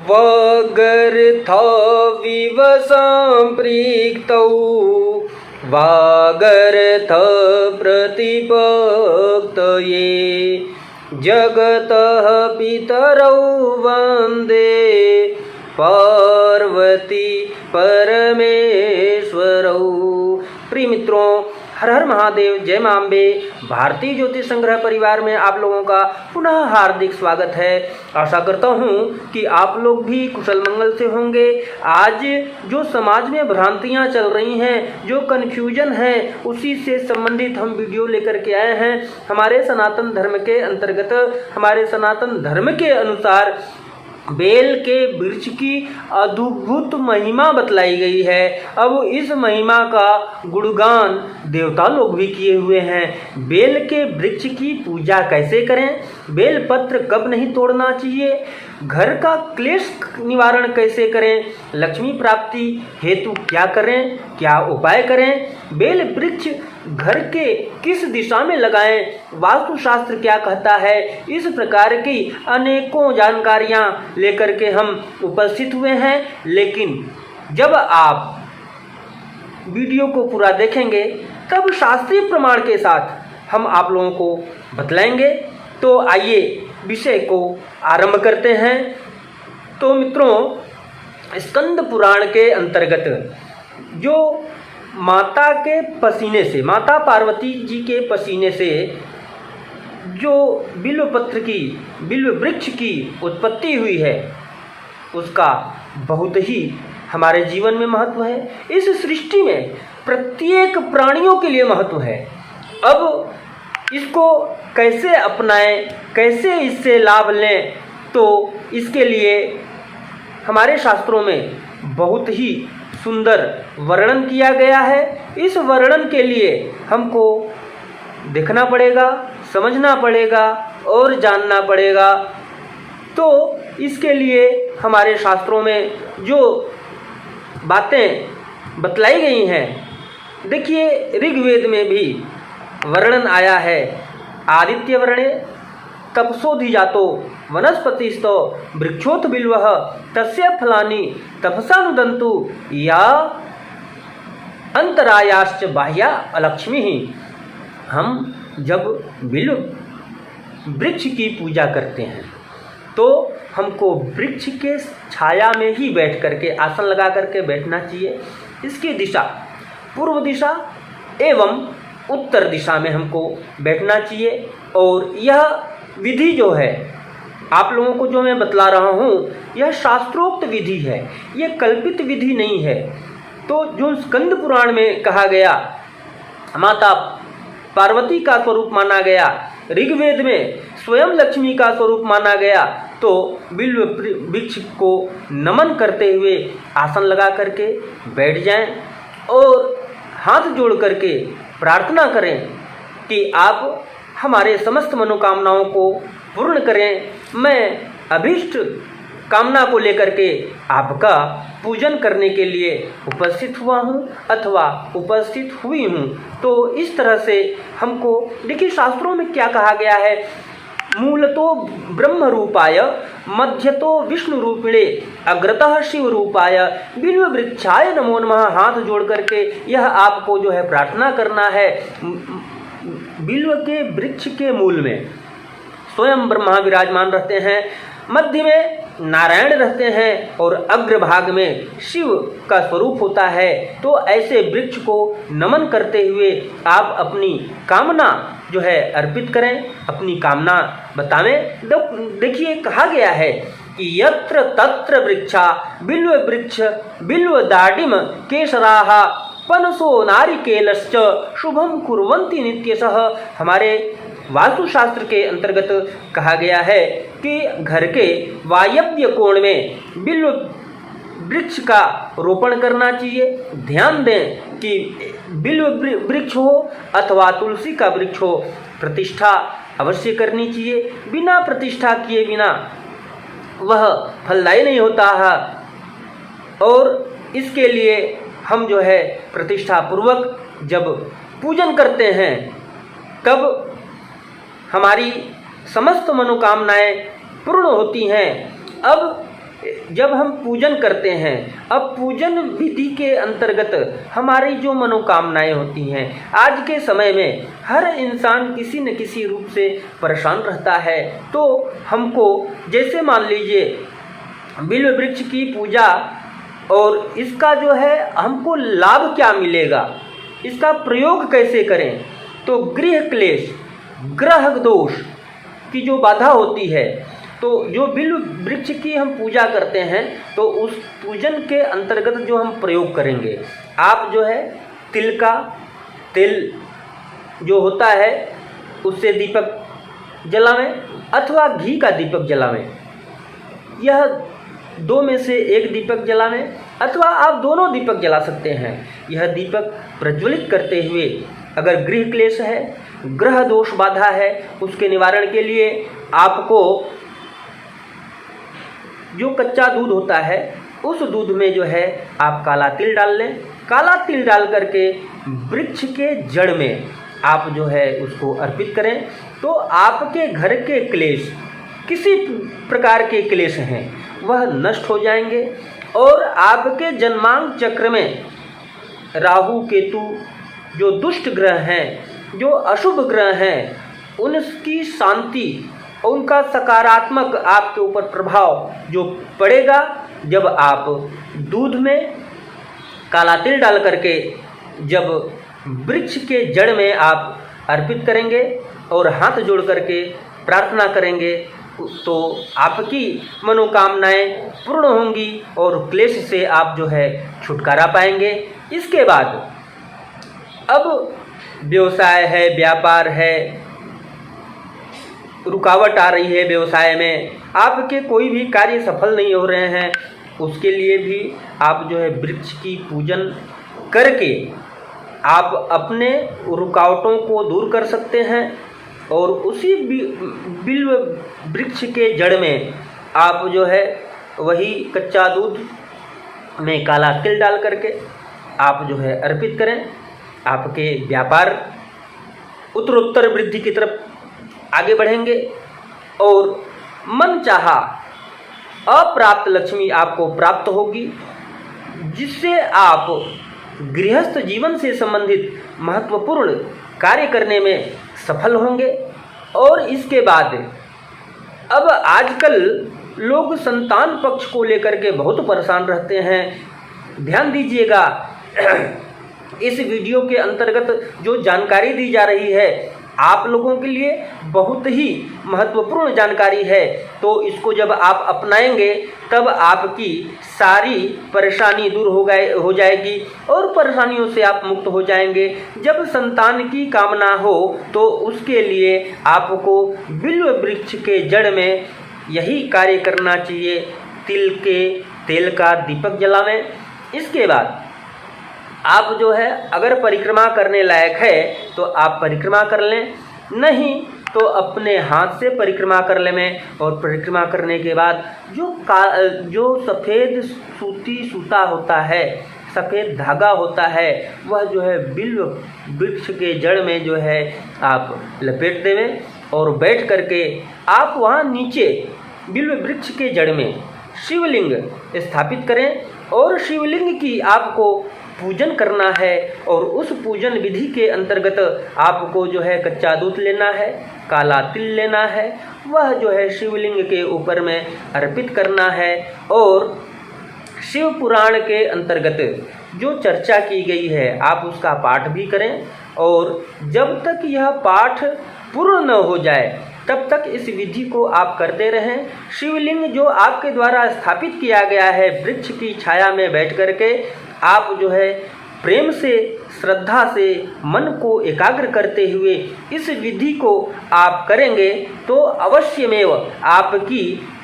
वागर्थविव सम्पृक्तौ वागर्थ प्रतिपक्तये जगतः पितरौ वन्दे पार्वती परमेश्वरौ। प्रिय मित्रों, हर हर महादेव, जय मां अम्बे। भारतीय ज्योतिष संग्रह परिवार में आप लोगों का पुनः हार्दिक स्वागत है। आशा करता हूं कि आप लोग भी कुशल मंगल से होंगे। आज जो समाज में भ्रांतियां चल रही हैं, जो कन्फ्यूजन है, उसी से संबंधित हम वीडियो लेकर के आए हैं। हमारे सनातन धर्म के अंतर्गत, हमारे सनातन धर्म के अनुसार बेल के वृक्ष की अद्भुत महिमा बतलाई गई है। अब इस महिमा का गुणगान देवता लोग भी किए हुए हैं। बेल के वृक्ष की पूजा कैसे करें, बेल पत्र कब नहीं तोड़ना चाहिए, घर का क्लेश निवारण कैसे करें, लक्ष्मी प्राप्ति हेतु क्या करें, क्या उपाय करें, बेल वृक्ष घर के किस दिशा में लगाएं, वास्तुशास्त्र क्या कहता है, इस प्रकार की अनेकों जानकारियां लेकर के हम उपस्थित हुए हैं। लेकिन जब आप वीडियो को पूरा देखेंगे तब शास्त्रीय प्रमाण के साथ हम आप लोगों को बतलाएंगे। तो आइए विषय को आरंभ करते हैं। तो मित्रों, स्कंद पुराण के अंतर्गत जो माता के पसीने से, माता पार्वती जी के पसीने से जो बिल्व पत्र की, बिल्व वृक्ष की उत्पत्ति हुई है, उसका बहुत ही हमारे जीवन में महत्व है। इस सृष्टि में प्रत्येक प्राणियों के लिए महत्व है। अब इसको कैसे अपनाएं, कैसे इससे लाभ लें, तो इसके लिए हमारे शास्त्रों में बहुत ही सुंदर वर्णन किया गया है। इस वर्णन के लिए हमको देखना पड़ेगा, समझना पड़ेगा और जानना पड़ेगा। तो इसके लिए हमारे शास्त्रों में जो बातें बतलाई गई हैं, देखिए ऋग्वेद में भी वर्णन आया है। आदित्य वर्णे तपसोधिजातो वनस्पतिस्तो वृक्षोत बिल्वः तस्य फलानि तपसानुदन्तु या अंतरायाश्च बाह्या अलक्ष्मी। हम जब बिल्व वृक्ष की पूजा करते हैं तो हमको वृक्ष के छाया में ही बैठ करके, आसन लगा करके बैठना चाहिए। इसकी दिशा पूर्व दिशा एवं उत्तर दिशा में हमको बैठना चाहिए। और यह विधि जो है, आप लोगों को जो मैं बतला रहा हूँ, यह शास्त्रोक्त विधि है, यह कल्पित विधि नहीं है। तो जो स्कंद पुराण में कहा गया, माता पार्वती का स्वरूप माना गया, ऋग्वेद में स्वयं लक्ष्मी का स्वरूप माना गया, तो बिल्व वृक्ष को नमन करते हुए आसन लगा करके बैठ जाएं और हाथ जोड़ करके प्रार्थना करें कि आप हमारे समस्त मनोकामनाओं को पूर्ण करें। मैं अभीष्ट कामना को लेकर के आपका पूजन करने के लिए उपस्थित हुआ हूँ अथवा उपस्थित हुई हूँ। तो इस तरह से हमको, देखिए शास्त्रों में क्या कहा गया है, मूलतो ब्रह्म रूपाय मध्यतो विष्णु रूपिणे अग्रतः शिव रूपाय बिल्व वृक्षाय नमो नमः। हाथ जोड़ करके यह आपको जो है प्रार्थना करना है। बिल्व के वृक्ष के मूल में स्वयं ब्रह्मा विराजमान रहते हैं, मध्य में नारायण रहते हैं और अग्रभाग में शिव का स्वरूप होता है। तो ऐसे वृक्ष को नमन करते हुए आप अपनी कामना जो है अर्पित करें, अपनी कामना बतावें। देखिए कहा गया है कि यत्र तत्र वृक्षा बिल्व वृक्ष बिल्व दाडिम केसराहा पनसो नारिकेलश्च शुभम कुर्वन्ति नित्यशः। हमारे वास्तुशास्त्र के अंतर्गत कहा गया है कि घर के वायव्य कोण में बिल्व वृक्ष का रोपण करना चाहिए। ध्यान दें कि बिल्व वृक्ष हो अथवा तुलसी का वृक्ष हो, प्रतिष्ठा अवश्य करनी चाहिए। बिना प्रतिष्ठा किए बिना वह फलदायी नहीं होता है। और इसके लिए हम जो है प्रतिष्ठा पूर्वक जब पूजन करते हैं, तब हमारी समस्त मनोकामनाएं पूर्ण होती हैं। अब जब हम पूजन करते हैं, अब पूजन विधि के अंतर्गत हमारी जो मनोकामनाएं होती हैं, आज के समय में हर इंसान किसी न किसी रूप से परेशान रहता है। तो हमको जैसे मान लीजिए बिल्व वृक्ष की पूजा, और इसका जो है हमको लाभ क्या मिलेगा, इसका प्रयोग कैसे करें, तो गृह क्लेश, ग्रह दोष की जो बाधा होती है, तो जो बिल्व वृक्ष की हम पूजा करते हैं तो उस पूजन के अंतर्गत जो हम प्रयोग करेंगे, आप जो है तिल का तेल जो होता है उससे दीपक जलावें अथवा घी का दीपक जलावें। यह दो में से एक दीपक जलावें अथवा आप दोनों दीपक जला सकते हैं। यह दीपक प्रज्वलित करते हुए अगर गृह क्लेश है, ग्रह दोष बाधा है, उसके निवारण के लिए आपको जो कच्चा दूध होता है उस दूध में जो है आप काला तिल डाल लें। काला तिल डाल करके वृक्ष के जड़ में आप जो है उसको अर्पित करें, तो आपके घर के क्लेश, किसी प्रकार के क्लेश हैं, वह नष्ट हो जाएंगे और आपके जन्मांग चक्र में राहु केतु जो दुष्ट ग्रह हैं, जो अशुभ ग्रह हैं, उनकी शांति और उनका सकारात्मक आपके ऊपर प्रभाव जो पड़ेगा जब आप दूध में काला तिल डाल करके जब वृक्ष के जड़ में आप अर्पित करेंगे और हाथ जोड़ करके प्रार्थना करेंगे, तो आपकी मनोकामनाएं पूर्ण होंगी और क्लेश से आप जो है छुटकारा पाएंगे। इसके बाद अब व्यवसाय है, व्यापार है, रुकावट आ रही है व्यवसाय में, आपके कोई भी कार्य सफल नहीं हो रहे हैं, उसके लिए भी आप जो है वृक्ष की पूजन करके आप अपने रुकावटों को दूर कर सकते हैं। और उसी बिल्व वृक्ष के जड़ में आप जो है वही कच्चा दूध में काला तिल डाल करके आप जो है अर्पित करें। आपके व्यापार उत्तरोत्तर वृद्धि की तरफ आगे बढ़ेंगे और मन चाहा अप्राप्त लक्ष्मी आपको प्राप्त होगी, जिससे आप गृहस्थ जीवन से संबंधित महत्वपूर्ण कार्य करने में सफल होंगे। और इसके बाद अब आजकल लोग संतान पक्ष को लेकर के बहुत परेशान रहते हैं। ध्यान दीजिएगा, इस वीडियो के अंतर्गत जो जानकारी दी जा रही है आप लोगों के लिए बहुत ही महत्वपूर्ण जानकारी है, तो इसको जब आप अपनाएंगे तब आपकी सारी परेशानी दूर हो जाएगी और परेशानियों से आप मुक्त हो जाएंगे। जब संतान की कामना हो तो उसके लिए आपको बिल्व वृक्ष के जड़ में यही कार्य करना चाहिए, तिल के तेल का दीपक जलावें। इसके बाद आप जो है अगर परिक्रमा करने लायक है तो आप परिक्रमा कर लें, नहीं तो अपने हाथ से परिक्रमा कर लें। और परिक्रमा करने के बाद जो सफ़ेद सूता होता है, सफ़ेद धागा होता है, वह जो है बिल्व वृक्ष के जड़ में जो है आप लपेट देवें और बैठ करके आप वहाँ नीचे बिल्व वृक्ष के जड़ में शिवलिंग स्थापित करें और शिवलिंग की आपको पूजन करना है। और उस पूजन विधि के अंतर्गत आपको जो है कच्चा दूध लेना है, काला तिल लेना है, वह जो है शिवलिंग के ऊपर में अर्पित करना है। और शिव पुराण के अंतर्गत जो चर्चा की गई है आप उसका पाठ भी करें, और जब तक यह पाठ पूर्ण न हो जाए तब तक इस विधि को आप करते रहें। शिवलिंग जो आपके द्वारा स्थापित किया गया है वृक्ष की छाया में बैठ करके आप जो है प्रेम से, श्रद्धा से मन को एकाग्र करते हुए इस विधि को आप करेंगे तो अवश्यमेव आपकी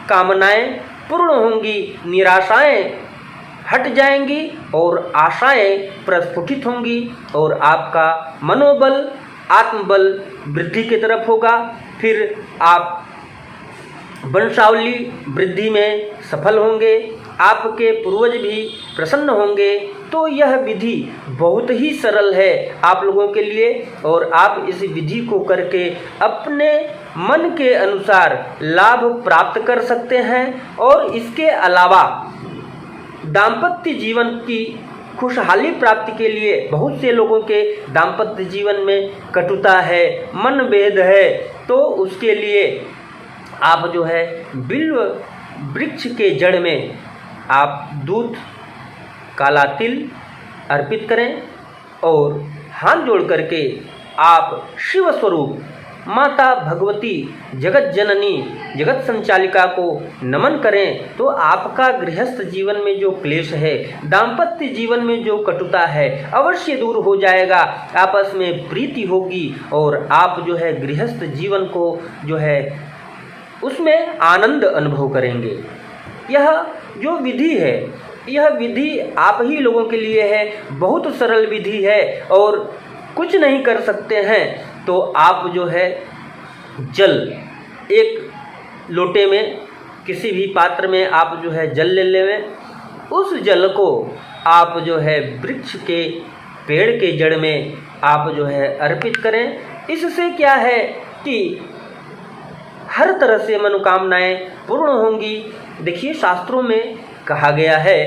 कामनाएं पूर्ण होंगी, निराशाएं हट जाएंगी और आशाएं प्रस्फुटित होंगी और आपका मनोबल, आत्मबल वृद्धि की तरफ होगा। फिर आप वंशावली वृद्धि में सफल होंगे, आपके पूर्वज भी प्रसन्न होंगे तो यह विधि बहुत ही सरल है आप लोगों के लिए, और आप इस विधि को करके अपने मन के अनुसार लाभ प्राप्त कर सकते हैं। और इसके अलावा दाम्पत्य जीवन की खुशहाली प्राप्ति के लिए बहुत से लोगों के दाम्पत्य जीवन में कटुता है, मनभेद है, तो उसके लिए आप जो है बिल्व वृक्ष के जड़ में आप दूध, काला तिल अर्पित करें और हाथ जोड़ करके आप शिव स्वरूप माता भगवती जगत जननी जगत संचालिका को नमन करें, तो आपका गृहस्थ जीवन में जो क्लेश है, दाम्पत्य जीवन में जो कटुता है, अवश्य दूर हो जाएगा। आपस में प्रीति होगी और आप जो है गृहस्थ जीवन को जो है उसमें आनंद अनुभव करेंगे। यह जो विधि है, यह विधि आप ही लोगों के लिए है, बहुत सरल विधि है और कुछ नहीं कर सकते हैं तो आप जो है जल एक लोटे में किसी भी पात्र में आप जो है जल ले लें, उस जल को आप जो है वृक्ष के पेड़ के जड़ में आप जो है अर्पित करें। इससे क्या है कि हर तरह से मनोकामनाएं पूर्ण होंगी। देखिए शास्त्रों में कहा गया है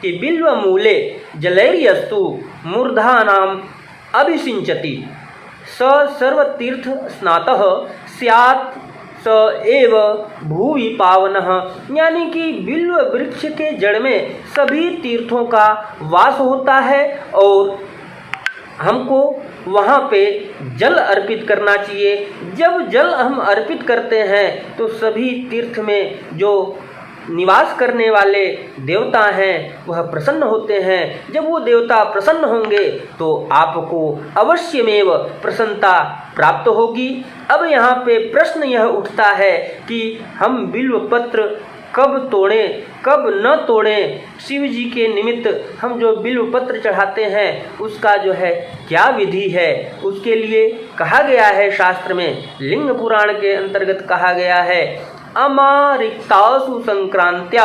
कि बिल्व मूले जलैर्यस्तु मूर्धानाम अभिषिंचति स सर्वतीर्थ स्नातः स्यात् स एव भूवि पावनः। यानी कि बिल्व वृक्ष के जड़ में सभी तीर्थों का वास होता है और हमको वहाँ पे जल अर्पित करना चाहिए। जब जल हम अर्पित करते हैं तो सभी तीर्थ में जो निवास करने वाले देवता हैं वह प्रसन्न होते हैं। जब वो देवता प्रसन्न होंगे तो आपको अवश्यमेव प्रसन्नता प्राप्त होगी। अब यहाँ पे प्रश्न यह उठता है कि हम बिल्व पत्र कब तोड़ें कब न तोड़ें। शिव जी के निमित्त हम जो बिल्व पत्र चढ़ाते हैं उसका जो है क्या विधि है, उसके लिए कहा गया है शास्त्र में, लिंग पुराण के अंतर्गत कहा गया है अमारिक्तासु संक्रांत्या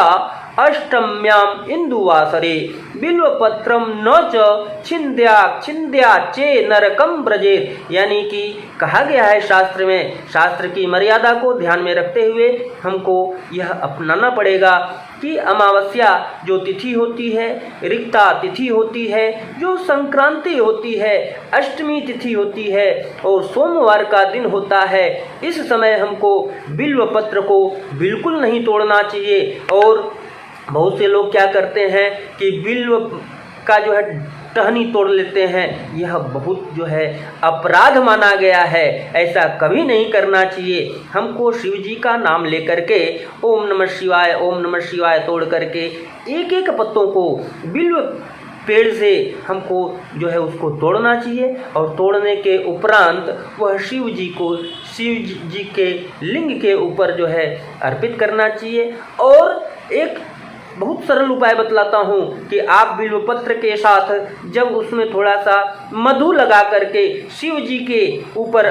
अष्टम्याम इंदुवासरे बिल्वपत्रम न च छिंद्या चे नरकम ब्रजेत। यानी कि कहा गया है शास्त्र में, शास्त्र की मर्यादा को ध्यान में रखते हुए हमको यह अपनाना पड़ेगा कि अमावस्या जो तिथि होती है, रिक्ता तिथि होती है, जो संक्रांति होती है, अष्टमी तिथि होती है और सोमवार का दिन होता है, इस समय हमको बिल्व पत्र को बिल्कुल नहीं तोड़ना चाहिए। और बहुत से लोग क्या करते हैं कि बिल्व का जो है टहनी तोड़ लेते हैं, यह बहुत जो है अपराध माना गया है। ऐसा कभी नहीं करना चाहिए। हमको शिव जी का नाम लेकर के ओम नमः शिवाय तोड़ करके एक एक पत्तों को बिल्व पेड़ से हमको जो है उसको तोड़ना चाहिए और तोड़ने के उपरांत वह शिव जी के लिंग के ऊपर जो है अर्पित करना चाहिए। और एक बहुत सरल उपाय बतलाता हूँ कि आप बिल्वपत्र के साथ जब उसमें थोड़ा सा मधु लगा करके शिव जी के ऊपर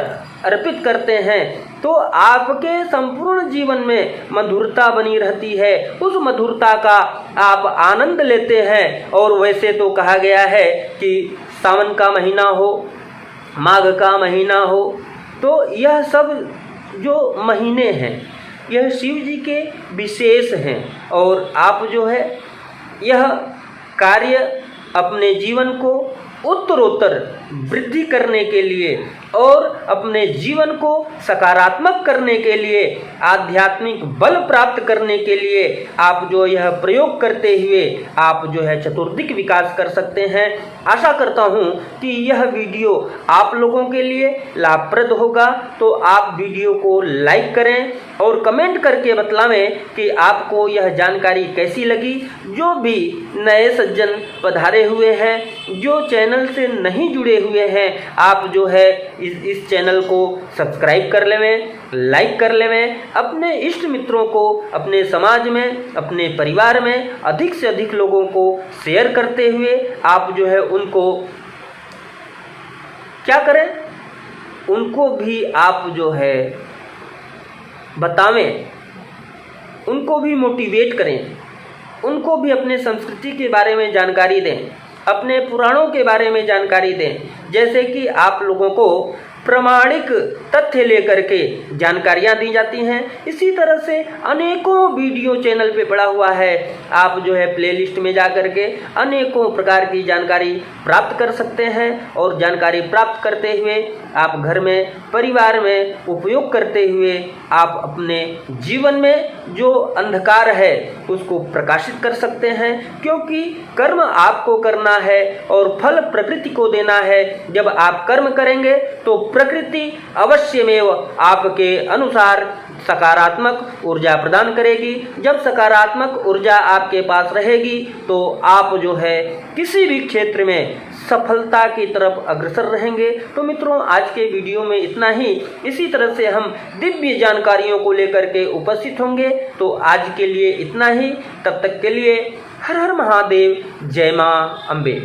अर्पित करते हैं तो आपके संपूर्ण जीवन में मधुरता बनी रहती है। उस मधुरता का आप आनंद लेते हैं। और वैसे तो कहा गया है कि सावन का महीना हो, माघ का महीना हो, तो यह सब जो महीने हैं यह शिव जी के विशेष हैं। और आप जो है यह कार्य अपने जीवन को उत्तरोत्तर वृद्धि करने के लिए और अपने जीवन को सकारात्मक करने के लिए, आध्यात्मिक बल प्राप्त करने के लिए आप जो यह प्रयोग करते हुए आप जो है चतुर्दिक विकास कर सकते हैं। आशा करता हूँ कि यह वीडियो आप लोगों के लिए लाभप्रद होगा, तो आप वीडियो को लाइक करें और कमेंट करके बतलावें कि आपको यह जानकारी कैसी लगी। जो भी नए सज्जन पधारे हुए हैं, जो चैनल से नहीं जुड़े हुए हैं, आप जो है इस चैनल को सब्सक्राइब कर लेवें, लाइक कर लेवें, अपने इष्ट मित्रों को, अपने समाज में, अपने परिवार में अधिक से अधिक लोगों को शेयर करते हुए आप जो है उनको क्या करें, उनको भी आप जो है बतावें, उनको भी मोटिवेट करें, उनको भी अपने संस्कृति के बारे में जानकारी दें। अपने पुराणों के बारे में जानकारी दें, जैसे कि आप लोगों को प्रामाणिक तथ्य लेकर के जानकारियां दी जाती हैं। इसी तरह से अनेकों वीडियो चैनल पे पड़ा हुआ है, आप जो है प्लेलिस्ट में जा कर के अनेकों प्रकार की जानकारी प्राप्त कर सकते हैं और जानकारी प्राप्त करते हुए आप घर में परिवार में उपयोग करते हुए आप अपने जीवन में जो अंधकार है उसको प्रकाशित कर सकते हैं, क्योंकि कर्म आपको करना है और फल प्रकृति को देना है। जब आप कर्म करेंगे तो प्रकृति अवश्यमेव आपके अनुसार सकारात्मक ऊर्जा प्रदान करेगी। जब सकारात्मक ऊर्जा आपके पास रहेगी तो आप जो है किसी भी क्षेत्र में सफलता की तरफ अग्रसर रहेंगे। तो मित्रों, आज के वीडियो में इतना ही। इसी तरह से हम दिव्य जानकारियों को लेकर के उपस्थित होंगे। तो आज के लिए इतना ही। तब तक के लिए हर हर महादेव, जय मां अम्बे।